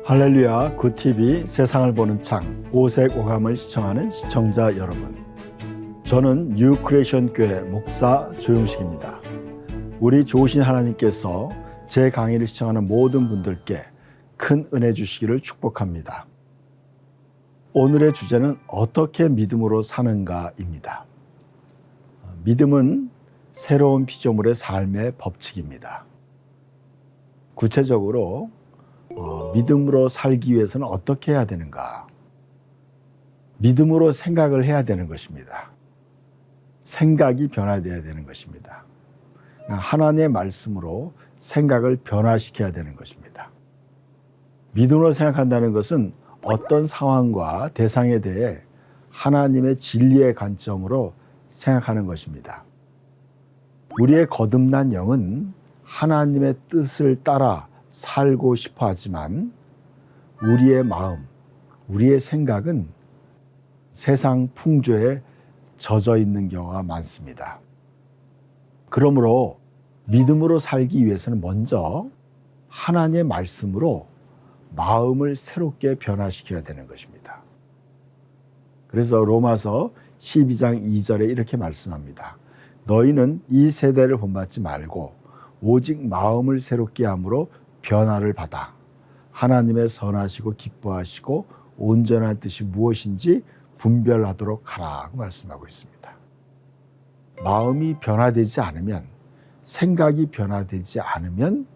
할렐루야 굿TV 세상을 보는 창 오색 오감을 시청하는 시청자 여러분, 저는 뉴 크리에이션 교회 목사 조용식입니다. 우리 좋으신 하나님께서 제 강의를 시청하는 모든 분들께 큰 은혜 주시기를 축복합니다. 오늘의 주제는 어떻게 믿음으로 사는가입니다. 믿음은 새로운 피조물의 삶의 법칙입니다. 구체적으로 믿음으로 살기 위해서는 어떻게 해야 되는가? 믿음으로 생각을 해야 되는 것입니다. 생각이 변화되어야 되는 것입니다. 하나님의 말씀으로 생각을 변화시켜야 되는 것입니다. 믿음으로 생각한다는 것은 어떤 상황과 대상에 대해 하나님의 진리의 관점으로 생각하는 것입니다. 우리의 거듭난 영은 하나님의 뜻을 따라 살고 싶어 하지만 우리의 마음, 우리의 생각은 세상 풍조에 젖어 있는 경우가 많습니다. 그러므로 믿음으로 살기 위해서는 먼저 하나님의 말씀으로 마음을 새롭게 변화시켜야 되는 것입니다. 그래서 로마서 12장 2절에 이렇게 말씀합니다. 너희는 이 세대를 본받지 말고 오직 마음을 새롭게 함으로 변화를 받아 하나님의 선하시고 기뻐하시고 온전한 뜻이 무엇인지 분별하도록 하라고 말씀하고 있습니다. 마음이 변화되지 않으면, 생각이 변화되지 않으면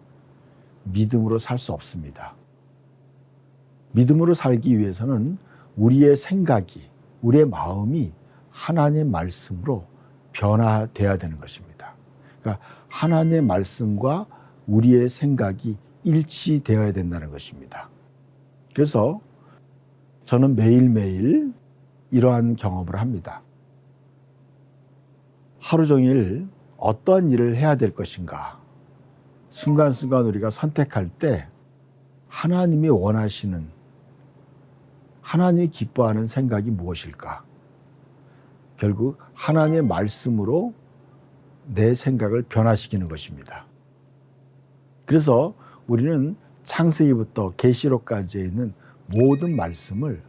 믿음으로 살 수 없습니다. 믿음으로 살기 위해서는 우리의 생각이, 우리의 마음이 하나님의 말씀으로 변화되어야 되는 것입니다. 그러니까 하나님의 말씀과 우리의 생각이 일치되어야 된다는 것입니다. 그래서 저는 매일매일 이러한 경험을 합니다. 하루 종일 어떤 일을 해야 될 것인가, 순간순간 우리가 선택할 때 하나님이 원하시는, 하나님이 기뻐하는 생각이 무엇일까? 결국 하나님의 말씀으로 내 생각을 변화시키는 것입니다. 그래서 우리는 창세기부터 계시록까지 있는 모든 말씀을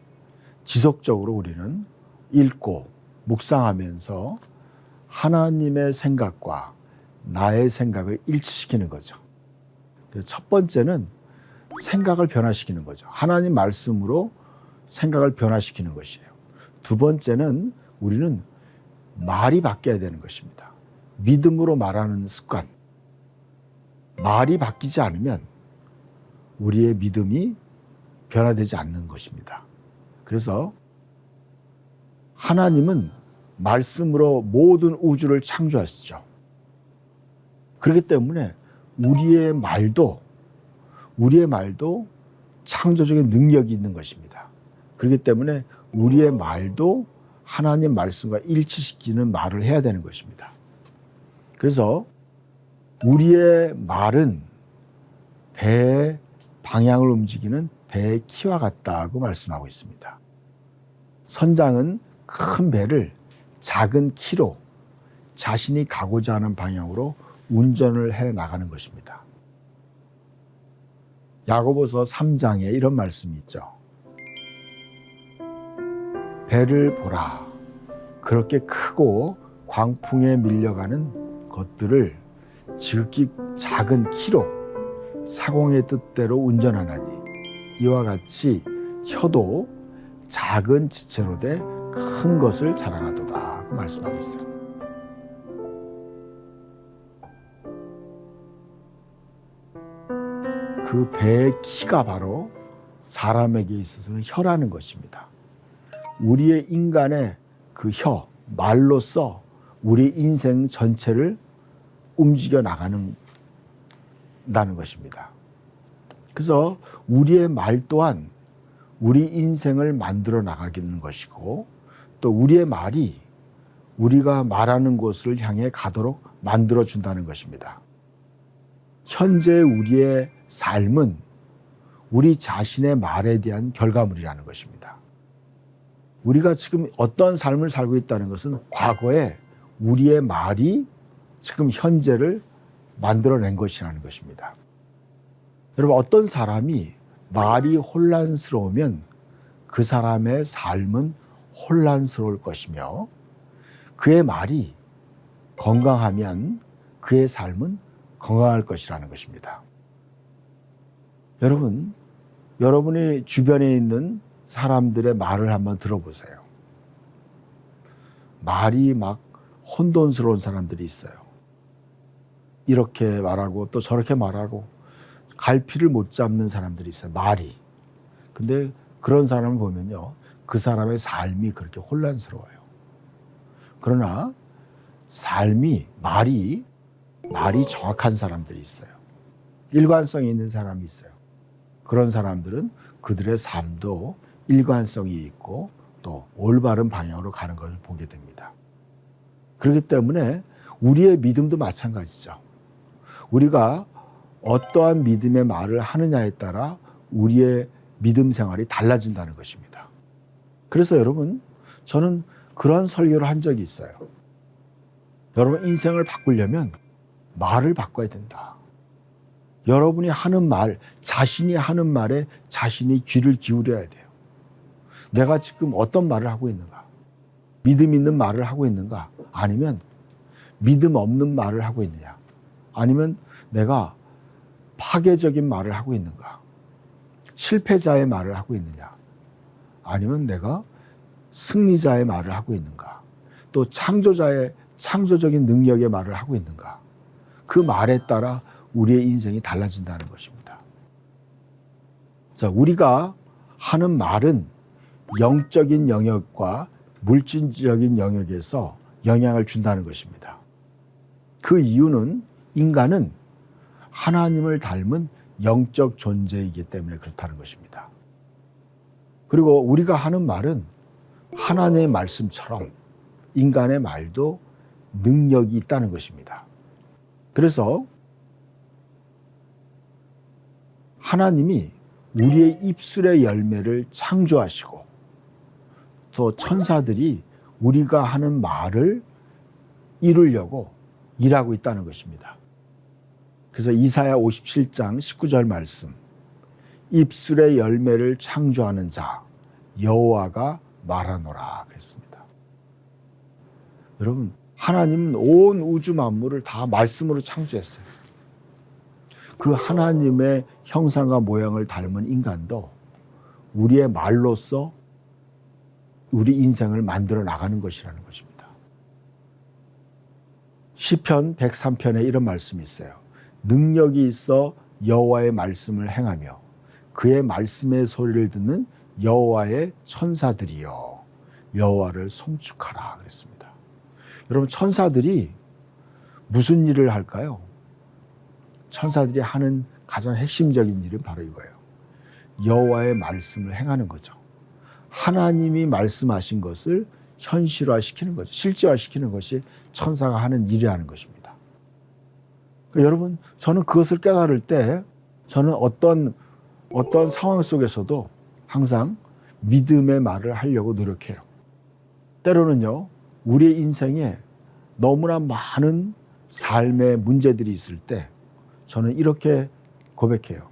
지속적으로 우리는 읽고 묵상하면서 하나님의 생각과 나의 생각을 일치시키는 거죠. 그래서 첫 번째는 생각을 변화시키는 거죠. 하나님 말씀으로 생각을 변화시키는 것이에요. 두 번째는 우리는 말이 바뀌어야 되는 것입니다. 믿음으로 말하는 습관. 말이 바뀌지 않으면 우리의 믿음이 변화되지 않는 것입니다. 그래서 하나님은 말씀으로 모든 우주를 창조하시죠. 그렇기 때문에 우리의 말도 창조적인 능력이 있는 것입니다. 그렇기 때문에 우리의 말도 하나님 말씀과 일치시키는 말을 해야 되는 것입니다. 그래서 우리의 말은 배의 방향을 움직이는 배의 키와 같다고 말씀하고 있습니다. 선장은 큰 배를 작은 키로 자신이 가고자 하는 방향으로 운전을 해 나가는 것입니다. 야고보서 3장에 이런 말씀이 있죠. 배를 보라. 그렇게 크고 광풍에 밀려가는 것들을 지극히 작은 키로 사공의 뜻대로 운전하나니 이와 같이 혀도 작은 지체로 돼 큰 것을 자랑하도다 그 말씀하고 있어요. 그 배의 키가 바로 사람에게 있어서는 혀라는 것입니다. 우리의 인간의 그 혀, 말로써 우리 인생 전체를 움직여 나가는 것입니다. 그래서 우리의 말 또한 우리 인생을 만들어 나가는 것이고, 또 우리의 말이 우리가 말하는 곳을 향해 가도록 만들어 준다는 것입니다. 현재 우리의 삶은 우리 자신의 말에 대한 결과물이라는 것입니다. 우리가 지금 어떤 삶을 살고 있다는 것은 과거에 우리의 말이 지금 현재를 만들어낸 것이라는 것입니다. 여러분, 어떤 사람이 말이 혼란스러우면 그 사람의 삶은 혼란스러울 것이며 그의 말이 건강하면 그의 삶은 건강할 것이라는 것입니다. 여러분, 여러분이 주변에 있는 사람들의 말을 한번 들어보세요. 말이 막 혼돈스러운 사람들이 있어요. 이렇게 말하고 또 저렇게 말하고 갈피를 못 잡는 사람들이 있어요. 말이. 근데 그런 사람을 보면요, 그 사람의 삶이 그렇게 혼란스러워요. 그러나 말이 정확한 사람들이 있어요. 일관성이 있는 사람이 있어요. 그런 사람들은 그들의 삶도 일관성이 있고 또 올바른 방향으로 가는 것을 보게 됩니다. 그렇기 때문에 우리의 믿음도 마찬가지죠. 우리가 어떠한 믿음의 말을 하느냐에 따라 우리의 믿음 생활이 달라진다는 것입니다. 그래서 여러분, 저는 그런 설교를 한 적이 있어요. 여러분, 인생을 바꾸려면 말을 바꿔야 된다. 여러분이 하는 말, 자신이 하는 말에 자신이 귀를 기울여야 돼요. 내가 지금 어떤 말을 하고 있는가? 믿음 있는 말을 하고 있는가? 아니면 믿음 없는 말을 하고 있느냐? 아니면 내가 파괴적인 말을 하고 있는가? 실패자의 말을 하고 있느냐? 아니면 내가 승리자의 말을 하고 있는가? 또 창조적인 능력의 말을 하고 있는가? 그 말에 따라 우리의 인생이 달라진다는 것입니다. 자, 우리가 하는 말은 영적인 영역과 물질적인 영역에서 영향을 준다는 것입니다. 그 이유는 인간은 하나님을 닮은 영적 존재이기 때문에 그렇다는 것입니다. 그리고 우리가 하는 말은 하나님의 말씀처럼 인간의 말도 능력이 있다는 것입니다. 그래서 하나님이 우리의 입술의 열매를 창조하시고 또 천사들이 우리가 하는 말을 이루려고 일하고 있다는 것입니다. 그래서 이사야 57장 19절 말씀, 입술의 열매를 창조하는 자 여호와가 말하노라 그랬습니다. 여러분, 하나님은 온 우주 만물을 다 말씀으로 창조했어요. 그 하나님의 형상과 모양을 닮은 인간도 우리의 말로써 우리 인생을 만들어 나가는 것이라는 것입니다. 시편 103편에 이런 말씀이 있어요. 능력이 있어 여호와의 말씀을 행하며 그의 말씀의 소리를 듣는 여호와의 천사들이여 여호와를 송축하라 그랬습니다. 여러분, 천사들이 무슨 일을 할까요? 천사들이 하는 가장 핵심적인 일은 바로 이거예요. 여호와의 말씀을 행하는 거죠. 하나님이 말씀하신 것을 현실화시키는 거죠. 실제화시키는 것이 천사가 하는 일이라는 것입니다. 그러니까 여러분, 저는 그것을 깨달을 때 저는 어떤 상황 속에서도 항상 믿음의 말을 하려고 노력해요. 때로는요, 우리의 인생에 너무나 많은 삶의 문제들이 있을 때 저는 이렇게 고백해요.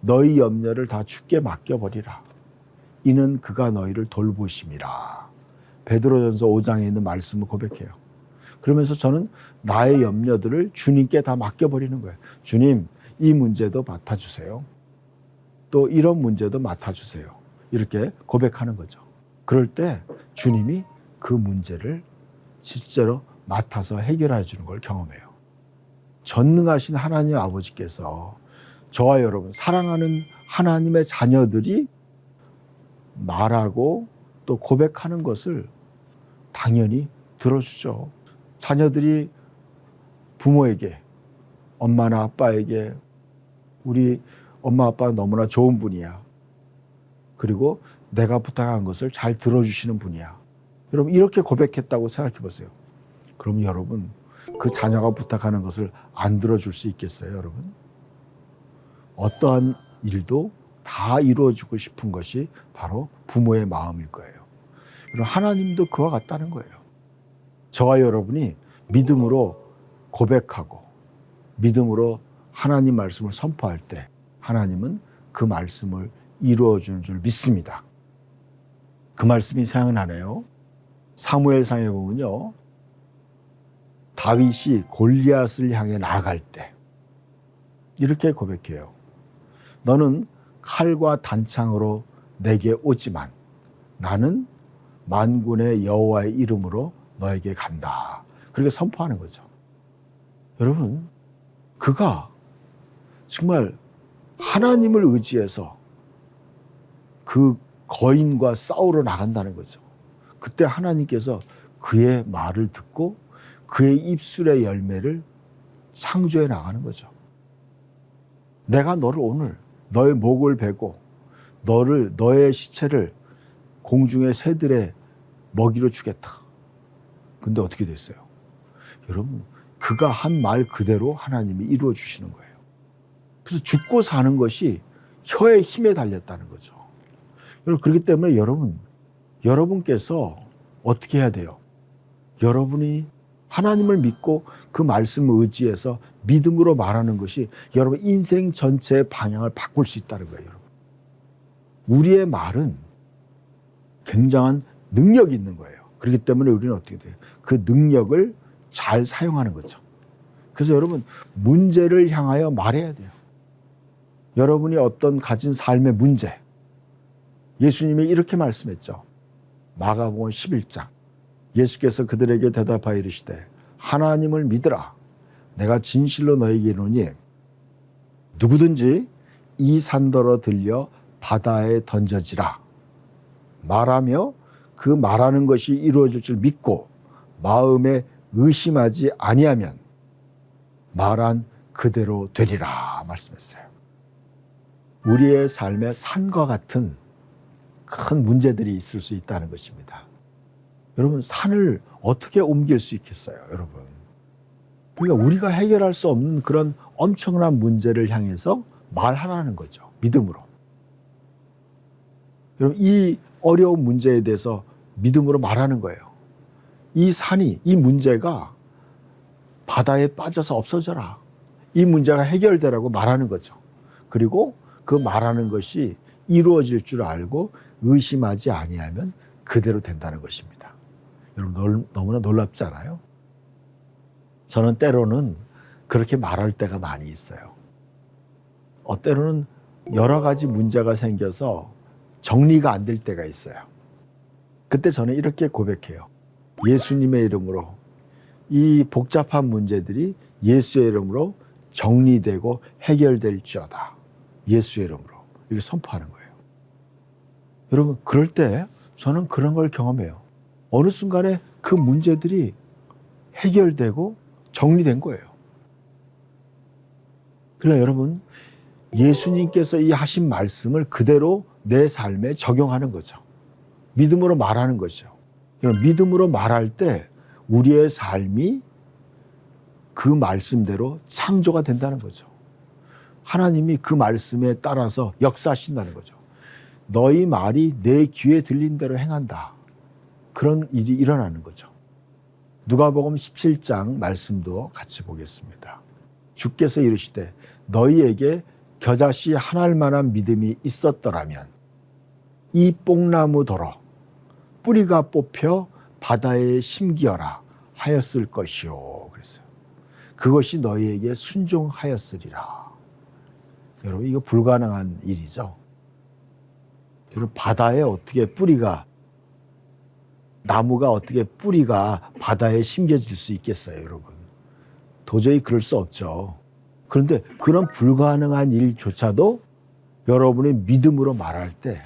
너희 염려를 다 주께 맡겨버리라. 이는 그가 너희를 돌보심이라. 베드로전서 5장에 있는 말씀을 고백해요. 그러면서 저는 나의 염려들을 주님께 다 맡겨버리는 거예요. 주님, 이 문제도 맡아주세요. 또 이런 문제도 맡아주세요. 이렇게 고백하는 거죠. 그럴 때 주님이 그 문제를 실제로 맡아서 해결해 주는 걸 경험해요. 전능하신 하나님 아버지께서 저와 여러분, 사랑하는 하나님의 자녀들이 말하고 또 고백하는 것을 당연히 들어주죠. 자녀들이 부모에게, 엄마나 아빠에게 우리 엄마 아빠가 너무나 좋은 분이야. 그리고 내가 부탁한 것을 잘 들어주시는 분이야. 여러분, 이렇게 고백했다고 생각해 보세요. 그럼 여러분, 그 자녀가 부탁하는 것을 안 들어줄 수 있겠어요, 여러분? 어떠한 일도 다 이루어주고 싶은 것이 바로 부모의 마음일 거예요. 여러분, 하나님도 그와 같다는 거예요. 저와 여러분이 믿음으로 고백하고 믿음으로 하나님 말씀을 선포할 때 하나님은 그 말씀을 이루어 주는 줄 믿습니다. 그 말씀이 생각나네요. 사무엘상에 보면요, 다윗이 골리앗을 향해 나아갈 때 이렇게 고백해요. 너는 칼과 단창으로 내게 오지만 나는 만군의 여호와의 이름으로 너에게 간다. 그렇게 선포하는 거죠. 여러분, 그가 정말 하나님을 의지해서 그 거인과 싸우러 나간다는 거죠. 그때 하나님께서 그의 말을 듣고 그의 입술의 열매를 창조해 나가는 거죠. 내가 너를 오늘 너의 목을 베고 너의 시체를 공중의 새들의 먹이로 주겠다. 근데 어떻게 됐어요? 여러분, 그가 한 말 그대로 하나님이 이루어 주시는 거예요. 그래서 죽고 사는 것이 혀의 힘에 달렸다는 거죠. 여러분, 그렇기 때문에 여러분께서 어떻게 해야 돼요? 여러분이 하나님을 믿고 그 말씀을 의지해서 믿음으로 말하는 것이 여러분 인생 전체의 방향을 바꿀 수 있다는 거예요. 여러분. 우리의 말은 굉장한 능력이 있는 거예요. 그렇기 때문에 우리는 어떻게 돼요? 그 능력을 잘 사용하는 거죠. 그래서 여러분, 문제를 향하여 말해야 돼요. 여러분이 어떤 가진 삶의 문제, 예수님이 이렇게 말씀했죠. 마가복음 11장. 예수께서 그들에게 대답하여 이르시되 하나님을 믿으라. 내가 진실로 너에게 이르노니 누구든지 이 산더러 들려 바다에 던져지라 말하며 그 말하는 것이 이루어질 줄 믿고 마음에 의심하지 아니하면 말한 그대로 되리라 말씀했어요. 우리의 삶에 산과 같은 큰 문제들이 있을 수 있다는 것입니다. 여러분, 산을 어떻게 옮길 수 있겠어요, 여러분? 그러니까 우리가 해결할 수 없는 그런 엄청난 문제를 향해서 말하라는 거죠. 믿음으로. 여러분, 이 어려운 문제에 대해서 믿음으로 말하는 거예요. 이 문제가 바다에 빠져서 없어져라. 이 문제가 해결되라고 말하는 거죠. 그리고 그 말하는 것이 이루어질 줄 알고 의심하지 아니하면 그대로 된다는 것입니다. 여러분, 너무나 놀랍지 않아요? 저는 때로는 그렇게 말할 때가 많이 있어요. 때로는 여러 가지 문제가 생겨서 정리가 안 될 때가 있어요. 그때 저는 이렇게 고백해요. 예수님의 이름으로 이 복잡한 문제들이 예수의 이름으로 정리되고 해결될지어다. 예수의 이름으로. 이렇게 선포하는 거예요. 여러분, 그럴 때 저는 그런 걸 경험해요. 어느 순간에 그 문제들이 해결되고 정리된 거예요. 그러나 여러분, 예수님께서 이 하신 말씀을 그대로 내 삶에 적용하는 거죠. 믿음으로 말하는 거죠. 믿음으로 말할 때 우리의 삶이 그 말씀대로 창조가 된다는 거죠. 하나님이 그 말씀에 따라서 역사하신다는 거죠. 너희 말이 내 귀에 들린 대로 행한다. 그런 일이 일어나는 거죠. 누가복음 17장 말씀도 같이 보겠습니다. 주께서 이르시되 너희에게 겨자씨 한 알만한 믿음이 있었더라면 이 뽕나무 더러 뿌리가 뽑혀 바다에 심기어라 하였을 것이요. 그랬어요. 그것이 너희에게 순종하였으리라. 여러분, 이거 불가능한 일이죠. 여러분, 바다에 어떻게 나무가 어떻게 뿌리가 바다에 심겨질 수 있겠어요, 여러분? 도저히 그럴 수 없죠. 그런데 그런 불가능한 일조차도 여러분의 믿음으로 말할 때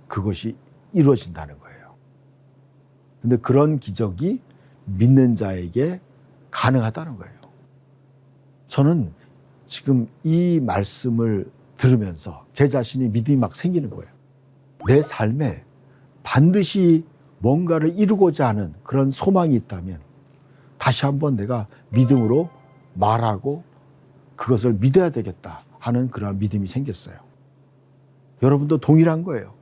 그것이 이루어진다는 거예요. 그런데 그런 기적이 믿는 자에게 가능하다는 거예요. 저는 지금 이 말씀을 들으면서 제 자신이 믿음이 막 생기는 거예요. 내 삶에 반드시 뭔가를 이루고자 하는 그런 소망이 있다면 다시 한번 내가 믿음으로 말하고 그것을 믿어야 되겠다 하는 그런 믿음이 생겼어요. 여러분도 동일한 거예요.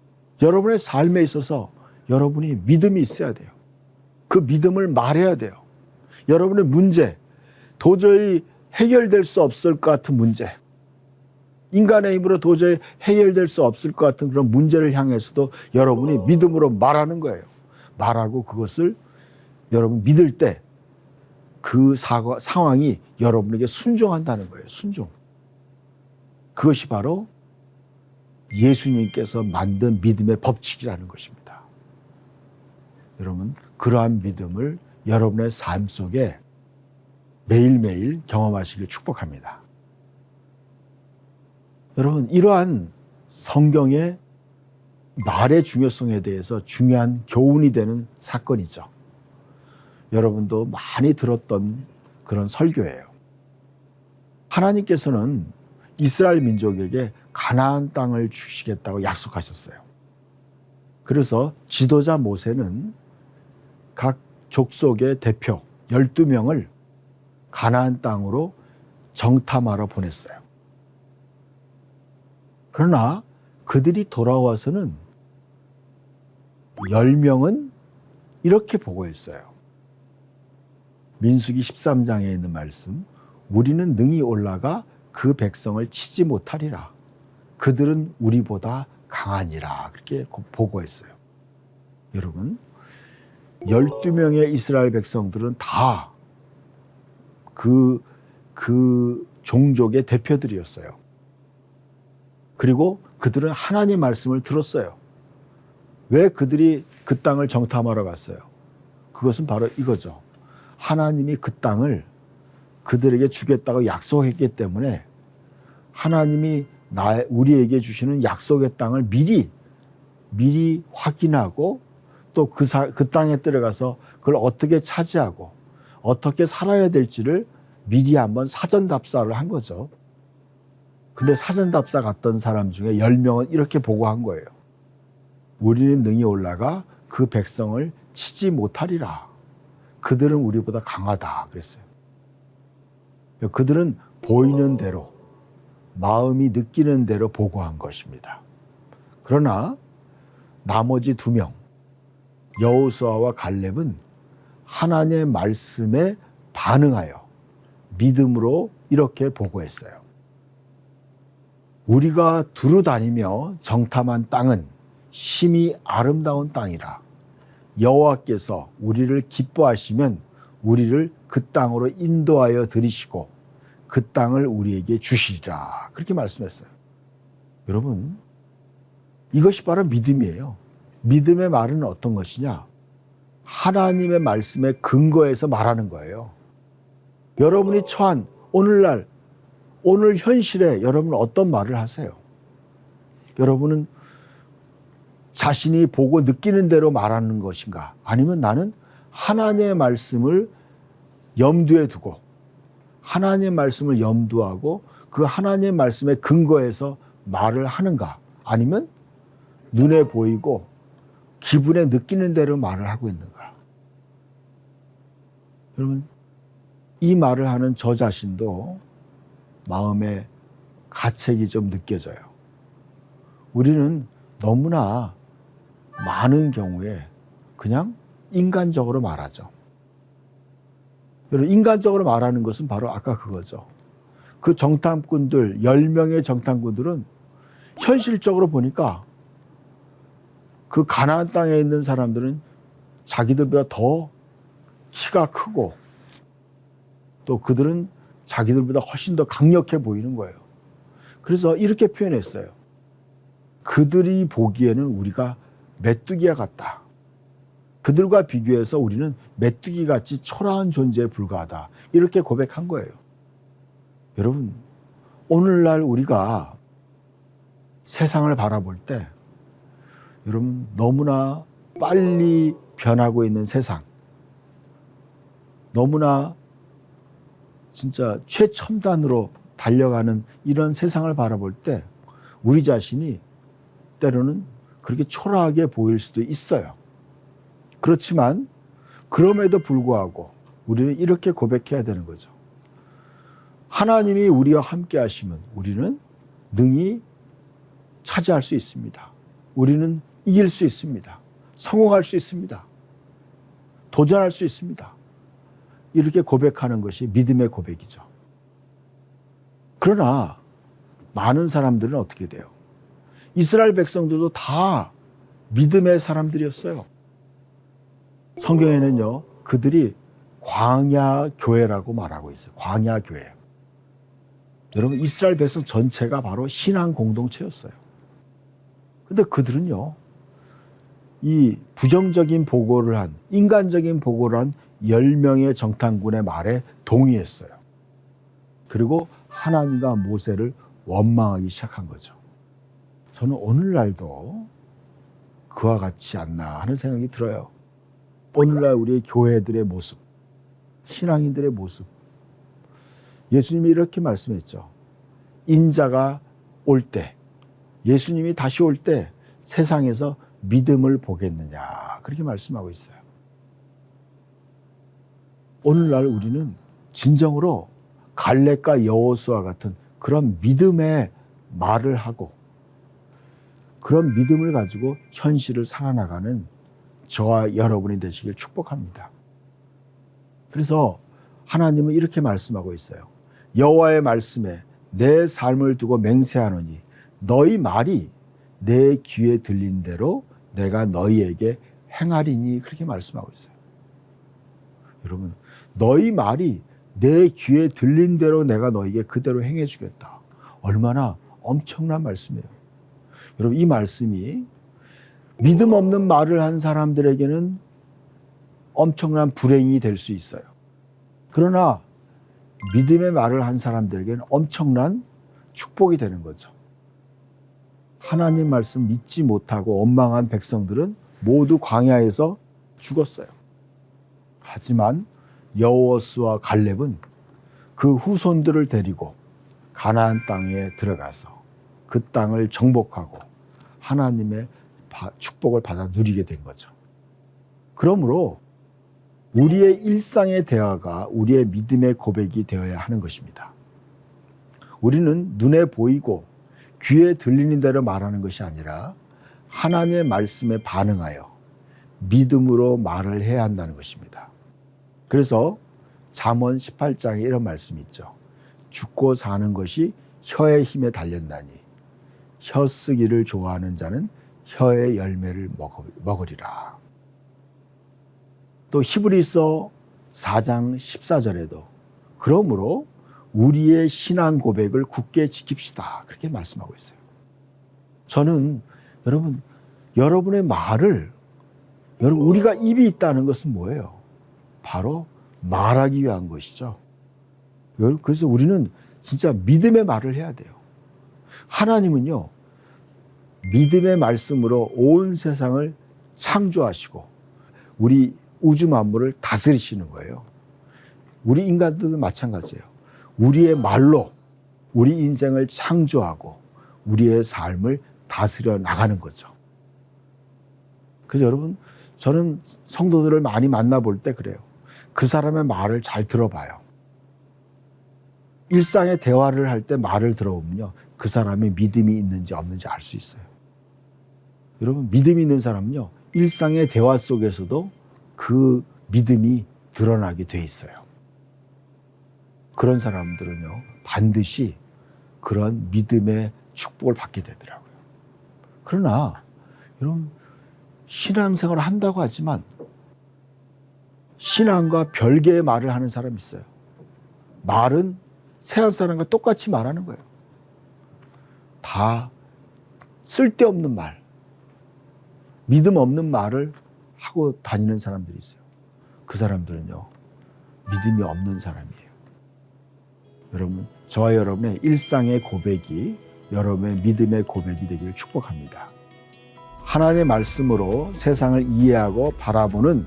여러분의 삶에 있어서 여러분이 믿음이 있어야 돼요. 그 믿음을 말해야 돼요. 여러분의 문제, 도저히 해결될 수 없을 것 같은 문제, 인간의 힘으로 도저히 해결될 수 없을 것 같은 그런 문제를 향해서도 여러분이 믿음으로 말하는 거예요. 말하고 그것을 여러분 믿을 때 그 상황이 여러분에게 순종한다는 거예요. 순종. 그것이 바로 예수님께서 만든 믿음의 법칙이라는 것입니다. 여러분, 그러한 믿음을 여러분의 삶 속에 매일매일 경험하시길 축복합니다. 여러분, 이러한 성경의 말의 중요성에 대해서 중요한 교훈이 되는 사건이죠. 여러분도 많이 들었던 그런 설교예요. 하나님께서는 이스라엘 민족에게 가나안 땅을 주시겠다고 약속하셨어요. 그래서 지도자 모세는 각 족속의 대표 12명을 가나안 땅으로 정탐하러 보냈어요. 그러나 그들이 돌아와서는 10명은 이렇게 보고했어요. 민수기 13장에 있는 말씀, 우리는 능히 올라가 그 백성을 치지 못하리라. 그들은 우리보다 강하니라. 그렇게 보고했어요. 여러분, 12명의 이스라엘 백성들은 다 그 종족의 대표들이었어요. 그리고 그들은 하나님의 말씀을 들었어요. 왜 그들이 그 땅을 정탐하러 갔어요? 그것은 바로 이거죠. 하나님이 그 땅을 그들에게 주겠다고 약속했기 때문에 하나님이 우리에게 주시는 약속의 땅을 미리 확인하고 또 그 땅에 들어가서 그걸 어떻게 차지하고 어떻게 살아야 될지를 미리 한번 사전답사를 한 거죠. 근데 사전답사 갔던 사람 중에 10명은 이렇게 보고한 거예요. 우리는 능히 올라가 그 백성을 치지 못하리라. 그들은 우리보다 강하다 그랬어요. 그들은 보이는 대로, 마음이 느끼는 대로 보고한 것입니다. 그러나 나머지 2명, 여호수아와 갈렙은 하나님의 말씀에 반응하여 믿음으로 이렇게 보고했어요. 우리가 두루 다니며 정탐한 땅은 심히 아름다운 땅이라. 여호와께서 우리를 기뻐하시면 우리를 그 땅으로 인도하여 들이시고 그 땅을 우리에게 주시리라. 그렇게 말씀했어요. 여러분, 이것이 바로 믿음이에요. 믿음의 말은 어떤 것이냐? 하나님의 말씀에 근거해서 말하는 거예요. 여러분이 처한 오늘 현실에 여러분은 어떤 말을 하세요? 여러분은 자신이 보고 느끼는 대로 말하는 것인가? 아니면 나는 하나님의 말씀을 염두에 두고 하나님의 말씀을 염두하고 그 하나님의 말씀에 근거해서 말을 하는가? 아니면 눈에 보이고 기분에 느끼는 대로 말을 하고 있는가? 여러분, 이 말을 하는 저 자신도 마음에 가책이 좀 느껴져요. 우리는 너무나 많은 경우에 그냥 인간적으로 말하죠. 여러분, 인간적으로 말하는 것은 바로 아까 그거죠. 그 정탐꾼들, 10명의 정탐꾼들은 현실적으로 보니까 그 가나안 땅에 있는 사람들은 자기들보다 더 키가 크고 또 그들은 자기들보다 훨씬 더 강력해 보이는 거예요. 그래서 이렇게 표현했어요. 그들이 보기에는 우리가 메뚜기와 같다. 그들과 비교해서 우리는 메뚜기같이 초라한 존재에 불과하다. 이렇게 고백한 거예요. 여러분, 오늘날 우리가 세상을 바라볼 때 여러분, 너무나 빨리 변하고 있는 세상, 너무나 진짜 최첨단으로 달려가는 이런 세상을 바라볼 때 우리 자신이 때로는 그렇게 초라하게 보일 수도 있어요. 그렇지만 그럼에도 불구하고 우리는 이렇게 고백해야 되는 거죠. 하나님이 우리와 함께 하시면 우리는 능히 차지할 수 있습니다. 우리는 이길 수 있습니다. 성공할 수 있습니다. 도전할 수 있습니다. 이렇게 고백하는 것이 믿음의 고백이죠. 그러나 많은 사람들은 어떻게 돼요? 이스라엘 백성들도 다 믿음의 사람들이었어요. 성경에는요, 그들이 광야 교회라고 말하고 있어요. 광야 교회. 여러분, 이스라엘 백성 전체가 바로 신앙 공동체였어요. 근데 그들은요, 이 부정적인 보고를 한, 인간적인 보고를 한 10명의 정탐꾼의 말에 동의했어요. 그리고 하나님과 모세를 원망하기 시작한 거죠. 저는 오늘날도 그와 같지 않나 하는 생각이 들어요. 오늘날 우리 교회들의 모습, 신앙인들의 모습. 예수님이 이렇게 말씀했죠. 인자가 올 때, 예수님이 다시 올 때 세상에서 믿음을 보겠느냐, 그렇게 말씀하고 있어요. 오늘날 우리는 진정으로 갈렙과 여호수아 같은 그런 믿음의 말을 하고 그런 믿음을 가지고 현실을 살아나가는 저와 여러분이 되시길 축복합니다. 그래서 하나님은 이렇게 말씀하고 있어요. 여호와의 말씀에 내 삶을 두고 맹세하노니 너희 말이 내 귀에 들린 대로 내가 너희에게 행하리니, 그렇게 말씀하고 있어요. 여러분, 너희 말이 내 귀에 들린 대로 내가 너희에게 그대로 행해 주겠다. 얼마나 엄청난 말씀이에요. 여러분, 이 말씀이 믿음 없는 말을 한 사람들에게는 엄청난 불행이 될 수 있어요. 그러나 믿음의 말을 한 사람들에게는 엄청난 축복이 되는 거죠. 하나님 말씀 믿지 못하고 원망한 백성들은 모두 광야에서 죽었어요. 하지만 여호수아와 갈렙은 그 후손들을 데리고 가나안 땅에 들어가서 그 땅을 정복하고 하나님의 축복을 받아 누리게 된 거죠. 그러므로 우리의 일상의 대화가 우리의 믿음의 고백이 되어야 하는 것입니다. 우리는 눈에 보이고 귀에 들리는 대로 말하는 것이 아니라 하나님의 말씀에 반응하여 믿음으로 말을 해야 한다는 것입니다. 그래서 잠언 18장에 이런 말씀이 있죠. 죽고 사는 것이 혀의 힘에 달렸나니 혀 쓰기를 좋아하는 자는 혀의 열매를 먹으리라. 또 히브리서 4장 14절에도 그러므로 우리의 신앙 고백을 굳게 지킵시다, 그렇게 말씀하고 있어요. 저는 여러분의 말을, 우리가 입이 있다는 것은 뭐예요? 바로 말하기 위한 것이죠. 그래서 우리는 진짜 믿음의 말을 해야 돼요. 하나님은요, 믿음의 말씀으로 온 세상을 창조하시고 우리 우주 만물을 다스리시는 거예요. 우리 인간들도 마찬가지예요. 우리의 말로 우리 인생을 창조하고 우리의 삶을 다스려 나가는 거죠. 그래서 여러분, 저는 성도들을 많이 만나볼 때 그래요. 그 사람의 말을 잘 들어봐요. 일상의 대화를 할 때 말을 들어보면요, 그 사람의 믿음이 있는지 없는지 알 수 있어요. 여러분, 믿음이 있는 사람은요, 일상의 대화 속에서도 그 믿음이 드러나게 돼 있어요. 그런 사람들은요, 반드시 그런 믿음의 축복을 받게 되더라고요. 그러나 여러분, 신앙생활을 한다고 하지만 신앙과 별개의 말을 하는 사람이 있어요. 말은 세상 사람과 똑같이 말하는 거예요. 다 쓸데없는 말, 믿음 없는 말을 하고 다니는 사람들이 있어요. 그 사람들은요, 믿음이 없는 사람이에요. 여러분, 저와 여러분의 일상의 고백이 여러분의 믿음의 고백이 되기를 축복합니다. 하나님의 말씀으로 세상을 이해하고 바라보는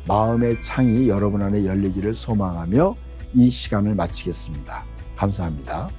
마음의 창이 여러분 안에 열리기를 소망하며 이 시간을 마치겠습니다. 감사합니다.